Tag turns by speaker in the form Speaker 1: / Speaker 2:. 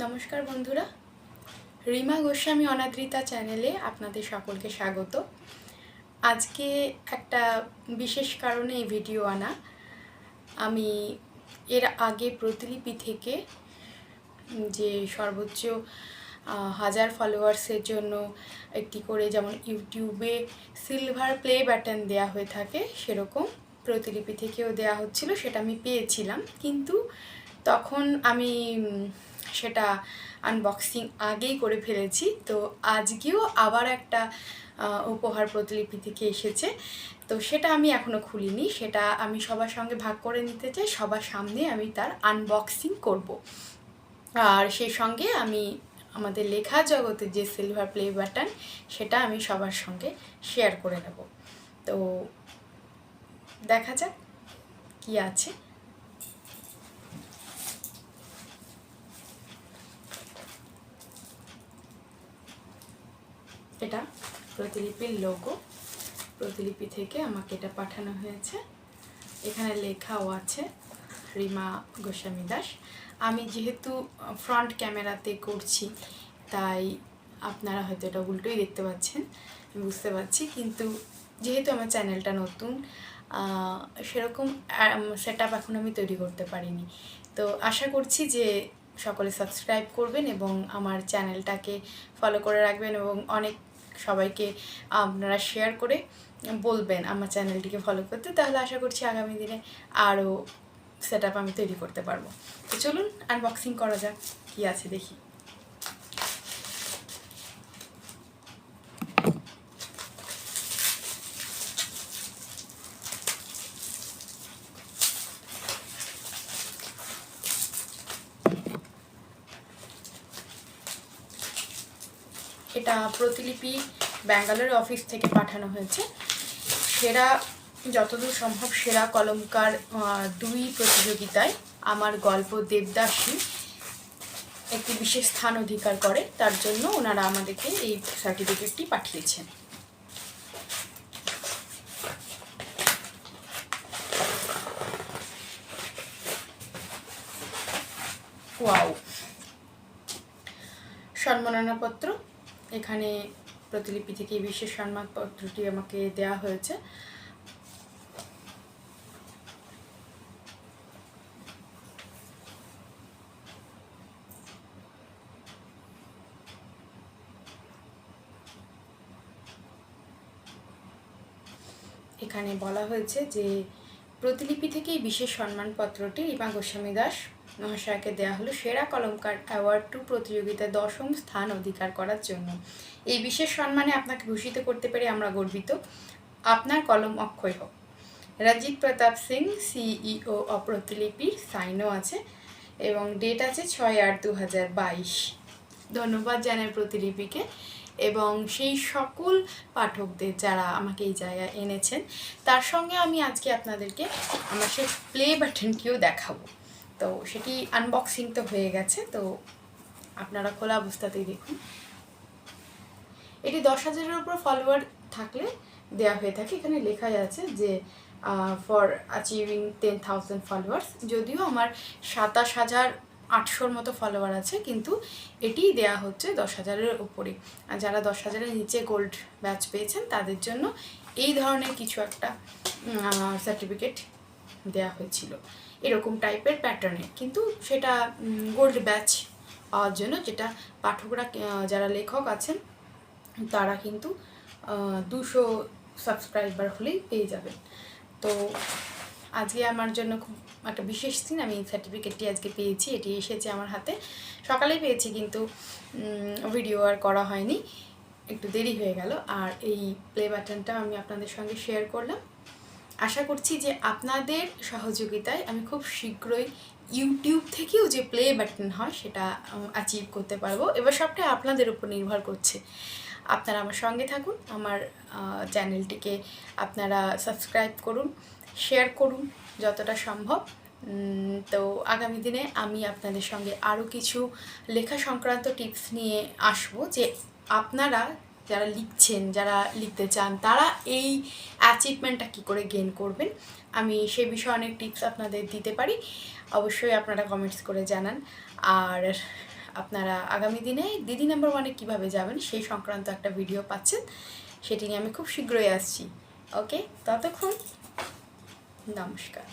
Speaker 1: নমস্কার বন্ধুরা, রিমা গোস্বামী অনাদৃতা চ্যানেলে আপনাদের সকলকে স্বাগত। আজকে একটা বিশেষ কারণে এই ভিডিও আনা। আমি এর আগে প্রতিলিপি থেকে যে সর্বোচ্চ 1000 ফলোয়ার্সের জন্য একটি করে যেমন ইউটিউবে সিলভার প্লে বাটন দেয়া হয়ে থাকে, সেরকম প্রতিলিপি থেকেও দেয়া হচ্ছিল। সেটা আমি পেয়েছিলাম, কিন্তু তখন আমি সেটা আনবক্সিং আগেই করে ফেলেছি। তো আজকেও আবার একটা উপহার প্রতিলিপি থেকে এসেছে, তো সেটা আমি এখনও খুলিনি। সেটা আমি সবার সঙ্গে ভাগ করে নিতে চাই, সবার সামনে আমি তার আনবক্সিং করব। আর সেই সঙ্গে আমি আমাদের লেখা জগতের যে সিলভার প্লে বাটন, সেটা আমি সবার সঙ্গে শেয়ার করে নেব। তো দেখা যাক কি আছে। এটা প্রতিলিপির লোগো, প্রতিলিপি থেকে আমাকে এটা পাঠানো হয়েছে। এখানে লেখাও আছে রিমা গোস্বামী দাস। আমি যেহেতু ফ্রন্ট ক্যামেরাতে করছি, তাই আপনারা হয়তো এটা উল্টোই দেখতে পাচ্ছেন, বুঝতে পারছি। কিন্তু যেহেতু আমার চ্যানেলটা নতুন, সেরকম সেট আপ এখন আমি তৈরি করতে পারিনি। তো আশা করছি যে সকলে সাবস্ক্রাইব করবেন এবং আমার চ্যানেলটাকে ফলো করে রাখবেন, এবং অনেক সবাইকে আপনারা শেয়ার করে বলবেন আমার চ্যানেলটিকে ফলো করতে। তাহলে আশা করছি আগামী দিনে আরও সেট আপ আমি তৈরি করতে পারবো। তো চলুন আনবক্সিং করা যাক, কী আছে দেখি। এটা প্রতিলিপি ব্যাঙ্গালোর অফিস থেকে পাঠানো হয়েছে। সেরা, যতদূর সম্ভব সেরা কলমকার 2 প্রতিযোগিতায় আমার গল্প দেবদাসী একটি বিশেষ স্থান অধিকার করে, তার জন্য ওনারা আমাদেরকে এই সার্টিফিকেটটি পাঠিয়েছেন। ওয়াও, সম্মাননাপত্র। এখানে প্রতিলিপি থেকে এই বিশেষ সম্মানপত্রটি আমাকে দেওয়া হয়েছে। এখানে বলা হয়েছে যে প্রতিলিপি থেকে এই বিশেষ সম্মানপত্রটি রিমা গোস্বামী দাস মহাশয়কে দেওয়া হলো সেরা কলমকার অ্যাওয়ার্ড 2 প্রতিযোগিতায় 10ম স্থান অধিকার করার জন্য। এই বিশেষ সম্মানে আপনাকে ভূষিত করতে পেরে আমরা গর্বিত। আপনার কলম অক্ষয় হোক। রঞ্জিত প্রতাপ সিং, সিইও অফ প্রতিলিপির সাইনও আছে, এবং ডেট আছে 6/8/2022। ধন্যবাদ জানাই প্রতিলিপিকে এবং সেই সকল পাঠকদের যারা আমাকে এই জায়গায় এনেছেন। তার সঙ্গে আমি আজকে আপনাদেরকে আমার সেই প্লে বাটনটিও দেখাবো। তো সেটি আনবক্সিং তো হয়ে গেছে, তো আপনারা খোলা অবস্থাতেই দেখুন। এটি 10,000-এর উপর ফলোয়ার থাকলে দেওয়া হয়ে থাকে। এখানে লেখা আছে যে ফর অ্যাচিভিং 10,000 ফলোয়ার্স। যদিও আমার 27,800-র মতো ফলোয়ার আছে, কিন্তু এটি দেয়া হচ্ছে 10,000-এর উপরে। আর যারা 10,000-এর নিচে গোল্ড ব্যাচ পেয়েছেন তাদের জন্য এই ধরনের কিছু একটা সার্টিফিকেট দেয়া হয়েছিল, এরকম টাইপের প্যাটার্নে, কিন্তু সেটা গোল্ড ব্যাচ পাওয়ার জন্য, যেটা পাঠকরা যারা লেখক আছেন তারা কিন্তু 200 সাবস্ক্রাইবার হলেই পেয়ে যাবেন। তো আজকে আমার জন্য খুব একটা বিশেষ দিন। আমি সার্টিফিকেটটি আজকে পেয়েছি, এটি এসেছে আমার হাতে, সকালেই পেয়েছি, কিন্তু ভিডিও আর করা হয়নি, একটু দেরি হয়ে গেল। আর এই প্লে বাটনটা আমি আপনাদের সঙ্গে শেয়ার করলাম। আশা করছি যে আপনাদের সহযোগিতায় আমি খুব শীঘ্রই ইউটিউব থেকেও যে প্লে বাটন হয় সেটা অ্যাচিভ করতে পারবো। এবার সবটাই আপনাদের উপর নির্ভর করছে। আপনারা আমার সঙ্গে থাকুন, আমার চ্যানেলটিকে আপনারা সাবস্ক্রাইব করুন, শেয়ার করুন যতটা সম্ভব। তো আগামী দিনে আমি আপনাদের সঙ্গে আরও কিছু লেখা সংক্রান্ত টিপস নিয়ে আসবো, যে আপনারা যারা লিখছেন, যারা লিখতে চান, তারা এই অ্যাচিভমেন্টটা কী করে গেইন করবেন, আমি সেই বিষয়ে অনেক টিপস আপনাদের দিতে পারি। অবশ্যই আপনারা কমেন্টস করে জানান। আর আপনারা আগামী দিনে দিদি নাম্বার 1-এ কীভাবে যাবেন সেই সংক্রান্ত একটা ভিডিও পাচ্ছেন, সেটি নিয়ে আমি খুব শীঘ্রই আসছি। ওকে, ততক্ষণ নমস্কার।